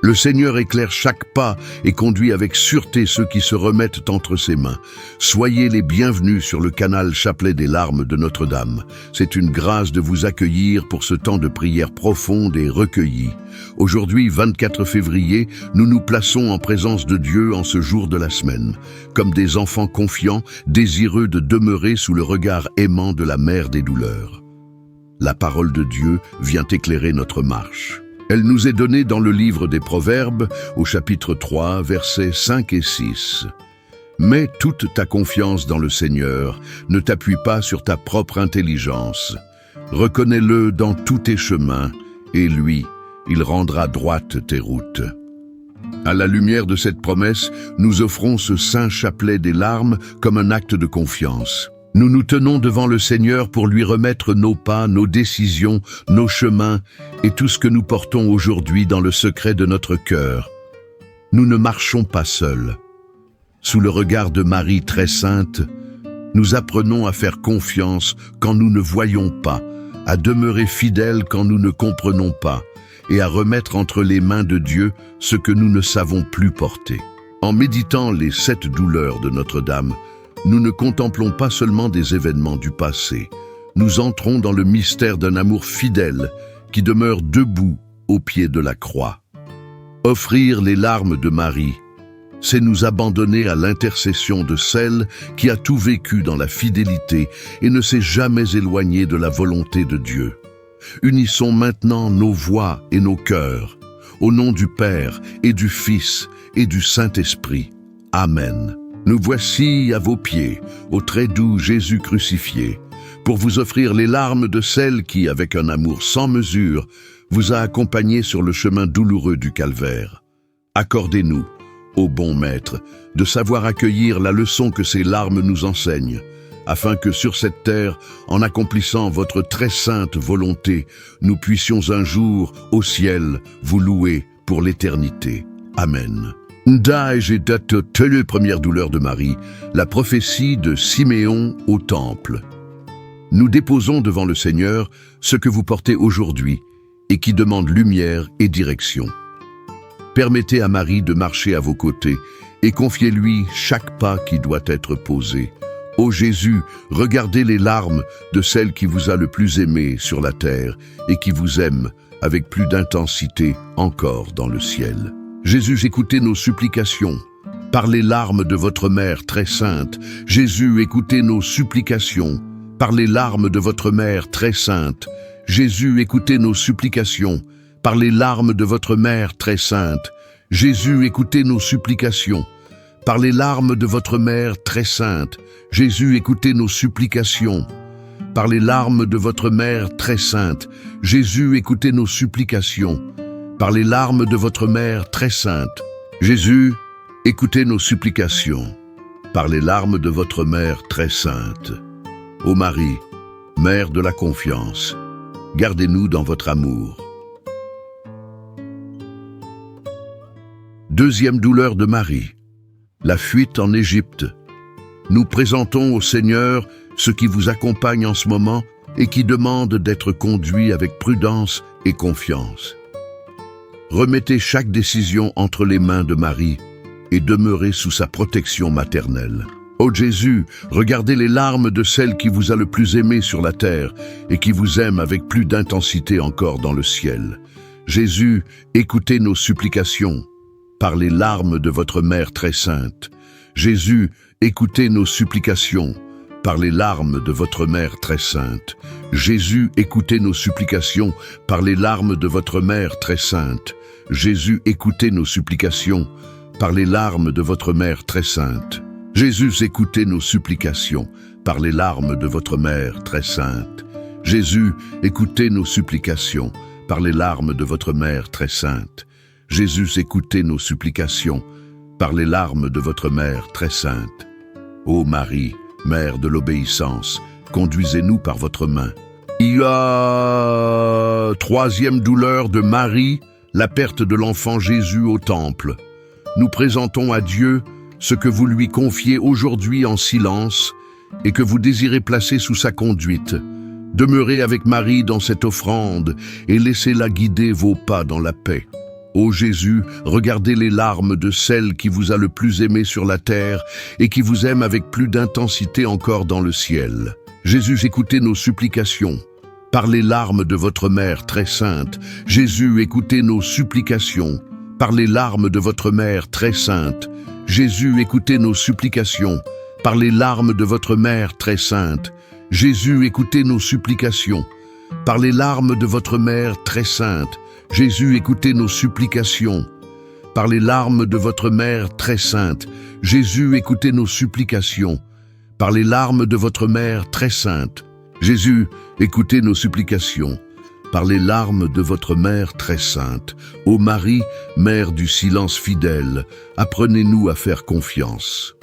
Le Seigneur éclaire chaque pas et conduit avec sûreté ceux qui se remettent entre ses mains. Soyez les bienvenus sur le canal Chapelet des larmes de Notre-Dame. C'est une grâce de vous accueillir pour ce temps de prière profonde et recueillie. Aujourd'hui, 24 février, nous nous plaçons en présence de Dieu en ce jour de la semaine, comme des enfants confiants, désireux de demeurer sous le regard aimant de la mère des douleurs. La parole de Dieu vient éclairer notre marche. Elle nous est donnée dans le livre des Proverbes, au chapitre 3, versets 5 et 6. « Mets toute ta confiance dans le Seigneur, ne t'appuie pas sur ta propre intelligence. Reconnais-le dans tous tes chemins, et lui, il rendra droites tes routes. » À la lumière de cette promesse, nous offrons ce saint chapelet des larmes comme un acte de confiance. Nous nous tenons devant le Seigneur pour lui remettre nos pas, nos décisions, nos chemins et tout ce que nous portons aujourd'hui dans le secret de notre cœur. Nous ne marchons pas seuls. Sous le regard de Marie très sainte, nous apprenons à faire confiance quand nous ne voyons pas, à demeurer fidèles quand nous ne comprenons pas et à remettre entre les mains de Dieu ce que nous ne savons plus porter. En méditant les 7 douleurs de Notre-Dame, nous ne contemplons pas seulement des événements du passé, nous entrons dans le mystère d'un amour fidèle qui demeure debout au pied de la croix. Offrir les larmes de Marie, c'est nous abandonner à l'intercession de celle qui a tout vécu dans la fidélité et ne s'est jamais éloignée de la volonté de Dieu. Unissons maintenant nos voix et nos cœurs, au nom du Père et du Fils et du Saint-Esprit. Amen. Nous voici à vos pieds, au très doux Jésus crucifié, pour vous offrir les larmes de celle qui, avec un amour sans mesure, vous a accompagné sur le chemin douloureux du calvaire. Accordez-nous, ô bon Maître, de savoir accueillir la leçon que ces larmes nous enseignent, afin que sur cette terre, en accomplissant votre très sainte volonté, nous puissions un jour, au ciel, vous louer pour l'éternité. Amen. Première douleur de Marie, la prophétie de Siméon au temple. Nous déposons devant le Seigneur ce que vous portez aujourd'hui et qui demande lumière et direction. Permettez à Marie de marcher à vos côtés et confiez-lui chaque pas qui doit être posé. Ô Jésus, regardez les larmes de celle qui vous a le plus aimé sur la terre et qui vous aime avec plus d'intensité encore dans le ciel. Jésus, écoutez nos supplications par les larmes de votre Mère très sainte. Jésus, écoutez nos supplications par les larmes de votre Mère très sainte. Jésus, écoutez nos supplications par les larmes de votre Mère très sainte. Jésus, écoutez nos supplications par les larmes de votre Mère très sainte. Jésus, écoutez nos supplications par les larmes de votre Mère très sainte. Jésus, écoutez nos supplications par les larmes de votre Mère très sainte. Jésus, écoutez nos supplications par les larmes de votre Mère très sainte. Ô Marie, Mère de la confiance, gardez-nous dans votre amour. Deuxième douleur de Marie, la fuite en Égypte. Nous présentons au Seigneur ce qui vous accompagne en ce moment et qui demande d'être conduit avec prudence et confiance. Remettez chaque décision entre les mains de Marie et demeurez sous sa protection maternelle. Ô Jésus, regardez les larmes de celle qui vous a le plus aimé sur la terre et qui vous aime avec plus d'intensité encore dans le ciel. Jésus, écoutez nos supplications par les larmes de votre Mère très sainte. Jésus, écoutez nos supplications par les larmes de votre Mère très sainte. Jésus, écoutez nos supplications par les larmes de votre Mère très sainte. Jésus, écoutez nos supplications par les larmes de votre Mère très sainte. Jésus, écoutez nos supplications par les larmes de votre Mère très sainte. Jésus, écoutez nos supplications par les larmes de votre Mère très sainte. Jésus, écoutez nos supplications par les larmes de votre Mère très sainte. Ô Marie, Mère de l'obéissance, conduisez-nous par votre main. Il y a troisième douleur de Marie, la perte de l'enfant Jésus au temple. Nous présentons à Dieu ce que vous lui confiez aujourd'hui en silence et que vous désirez placer sous sa conduite. Demeurez avec Marie dans cette offrande et laissez-la guider vos pas dans la paix. Ô Jésus, regardez les larmes de celle qui vous a le plus aimé sur la terre et qui vous aime avec plus d'intensité encore dans le ciel. Jésus, écoutez nos supplications. Par les larmes de votre Mère très sainte, Jésus, écoutez nos supplications. Par les larmes de votre Mère très sainte, Jésus, écoutez nos supplications. Par les larmes de votre Mère très sainte, Jésus, écoutez nos supplications. Par les larmes de votre Mère très sainte, Jésus, écoutez nos supplications. Par les larmes de votre Mère très sainte, Jésus, écoutez nos supplications. Par les larmes de votre Mère très sainte, Jésus, écoutez nos supplications. Par les larmes de votre Mère très sainte, ô Marie, Mère du silence fidèle, apprenez-nous à faire confiance.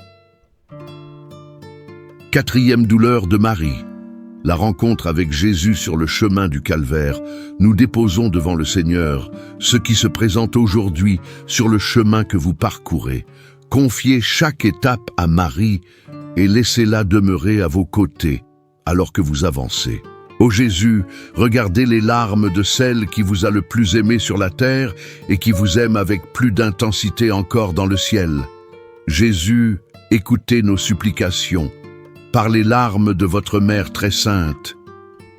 Quatrième douleur de Marie. La rencontre avec Jésus sur le chemin du Calvaire. Nous déposons devant le Seigneur ce qui se présente aujourd'hui sur le chemin que vous parcourez. Confiez chaque étape à Marie et laissez-la demeurer à vos côtés alors que vous avancez. Ô Jésus, regardez les larmes de celle qui vous a le plus aimé sur la terre et qui vous aime avec plus d'intensité encore dans le ciel. Jésus, écoutez nos supplications. Par les larmes de votre Mère très sainte,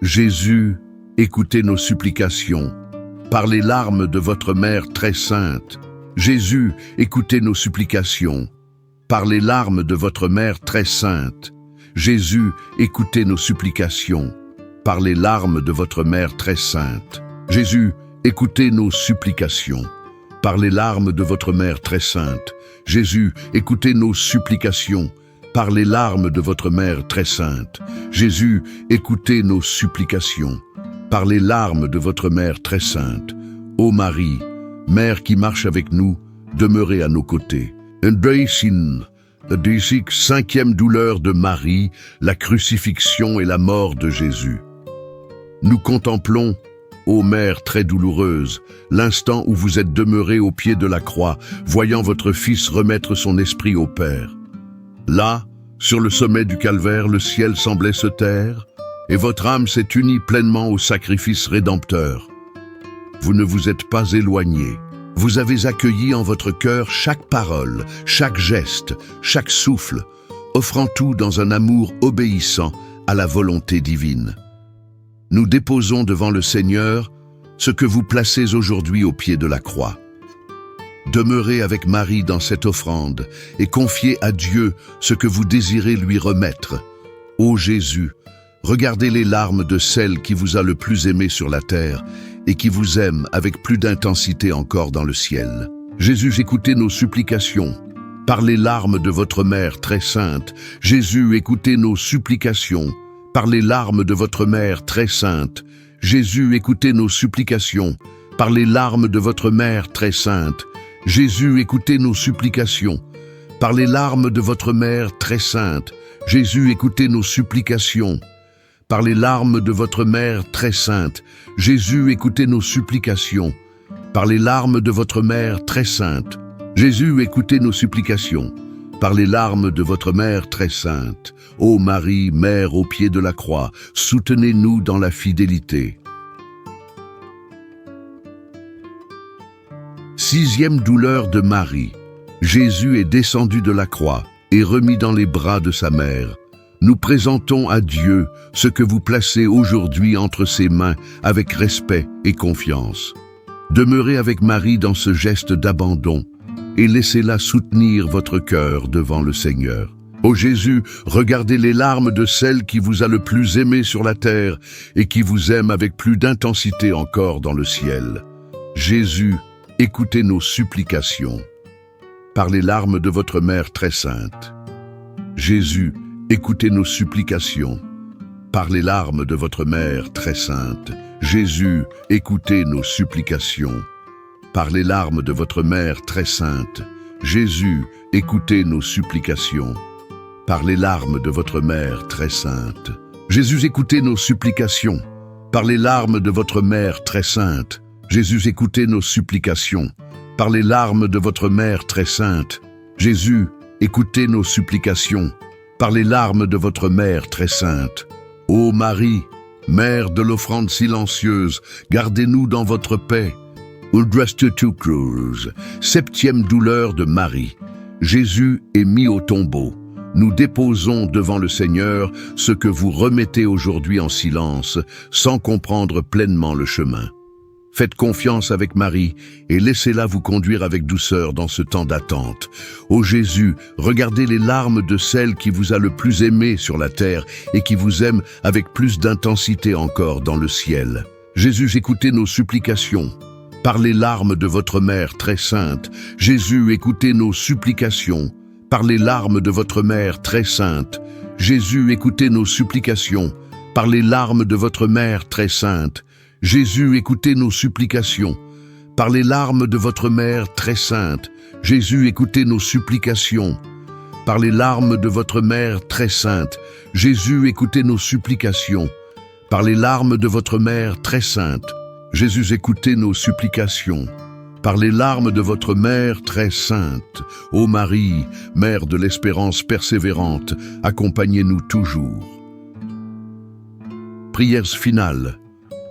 Jésus, écoutez nos supplications. Par les larmes de votre Mère très sainte, Jésus, écoutez nos supplications. Par les larmes de votre Mère très sainte, Jésus, écoutez nos supplications. Par les larmes de votre Mère très sainte, Jésus, écoutez nos supplications. Par les larmes de votre Mère très sainte, Jésus, écoutez nos supplications. Par les larmes de votre Mère très sainte, Jésus, écoutez nos supplications. Par les larmes de votre Mère très sainte, ô Marie, Mère qui marche avec nous, demeurez à nos côtés. Cinquième douleur de Marie, la crucifixion et la mort de Jésus. Nous contemplons, ô Mère très douloureuse, l'instant où vous êtes demeurée au pied de la croix, voyant votre Fils remettre son esprit au Père. Là, sur le sommet du calvaire, le ciel semblait se taire, et votre âme s'est unie pleinement au sacrifice rédempteur. Vous ne vous êtes pas éloigné. Vous avez accueilli en votre cœur chaque parole, chaque geste, chaque souffle, offrant tout dans un amour obéissant à la volonté divine. Nous déposons devant le Seigneur ce que vous placez aujourd'hui au pied de la croix. Demeurez avec Marie dans cette offrande et confiez à Dieu ce que vous désirez lui remettre. Ô Jésus, regardez les larmes de celle qui vous a le plus aimé sur la terre et qui vous aime avec plus d'intensité encore dans le ciel. Jésus, écoutez nos supplications. Par les larmes de votre Mère très sainte, Jésus, écoutez nos supplications. Par les larmes de votre Mère très sainte, Jésus, écoutez nos supplications. Par les larmes de votre Mère très sainte, Jésus, écoutez nos supplications. Par les larmes de votre Mère très sainte, Jésus, écoutez nos supplications. Par les larmes de votre Mère très sainte, Jésus, écoutez nos supplications. Par les larmes de votre Mère très sainte, Jésus, écoutez nos supplications. Par les larmes de votre Mère très sainte, ô Marie, Mère au pied de la croix, soutenez-nous dans la fidélité. Sixième douleur de Marie. Jésus est descendu de la croix et remis dans les bras de sa mère. Nous présentons à Dieu ce que vous placez aujourd'hui entre ses mains avec respect et confiance. Demeurez avec Marie dans ce geste d'abandon et laissez-la soutenir votre cœur devant le Seigneur. Ô Jésus, regardez les larmes de celle qui vous a le plus aimé sur la terre et qui vous aime avec plus d'intensité encore dans le ciel. Jésus, écoutez nos supplications. Par les larmes de votre Mère très sainte. Jésus, écoutez nos supplications. Par les larmes de votre Mère très sainte. Jésus, écoutez nos supplications. Par les larmes de votre Mère très sainte. Jésus, écoutez nos supplications. Par les larmes de votre Mère très sainte. Jésus, écoutez nos supplications. Par les larmes de votre Mère très sainte. Jésus, écoutez nos supplications. Par les larmes de votre Mère très sainte. Jésus, écoutez nos supplications. Par les larmes de votre Mère très sainte. Ô Marie, Mère de l'offrande silencieuse, gardez-nous dans votre paix. Cruz, septième douleur de Marie. Jésus est mis au tombeau. Nous déposons devant le Seigneur ce que vous remettez aujourd'hui en silence, sans comprendre pleinement le chemin. Faites confiance avec Marie et laissez-la vous conduire avec douceur dans ce temps d'attente. Ô Jésus, regardez les larmes de celle qui vous a le plus aimé sur la terre et qui vous aime avec plus d'intensité encore dans le ciel. Jésus, écoutez nos supplications. Par les larmes de votre mère très sainte, Jésus, écoutez nos supplications. Par les larmes de votre mère très sainte, Jésus, écoutez nos supplications. Par les larmes de votre mère très sainte, Jésus, écoutez nos supplications. Par les larmes de votre mère très sainte, Jésus, écoutez nos supplications. Par les larmes de votre mère très sainte, Jésus, écoutez nos supplications. Par les larmes de votre mère très sainte, Jésus, écoutez nos supplications. Par les larmes de votre mère très sainte, ô Marie, mère de l'espérance persévérante, accompagnez-nous toujours. Prière finale.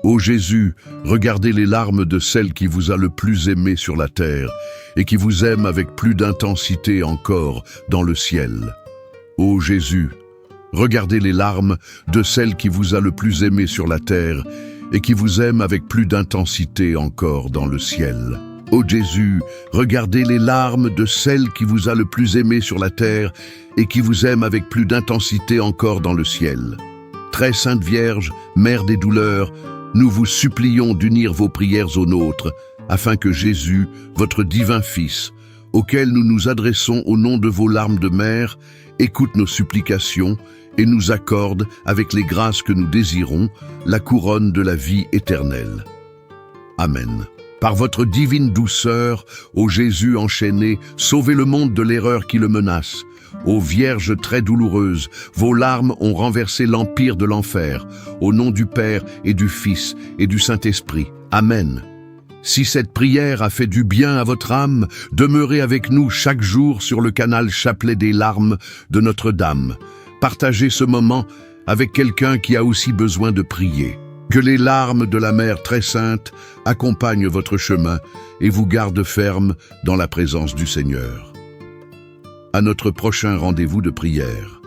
Ô Jésus, regardez les larmes de celle qui vous a le plus aimé sur la terre et qui vous aime avec plus d'intensité encore dans le ciel. Ô Jésus, regardez les larmes de celle qui vous a le plus aimé sur la terre et qui vous aime avec plus d'intensité encore dans le ciel. Ô Jésus, regardez les larmes de celle qui vous a le plus aimé sur la terre et qui vous aime avec plus d'intensité encore dans le ciel. Très Sainte Vierge, Mère des douleurs, nous vous supplions d'unir vos prières aux nôtres, afin que Jésus, votre divin Fils, auquel nous nous adressons au nom de vos larmes de mère, écoute nos supplications et nous accorde, avec les grâces que nous désirons, la couronne de la vie éternelle. Amen. Par votre divine douceur, ô Jésus enchaîné, sauvez le monde de l'erreur qui le menace. Ô Vierge très douloureuse, vos larmes ont renversé l'empire de l'enfer. Au nom du Père et du Fils et du Saint-Esprit. Amen. Si cette prière a fait du bien à votre âme, demeurez avec nous chaque jour sur le canal Chapelet des larmes de Notre-Dame. Partagez ce moment avec quelqu'un qui a aussi besoin de prier. Que les larmes de la Mère très sainte accompagnent votre chemin et vous gardent ferme dans la présence du Seigneur. À notre prochain rendez-vous de prière.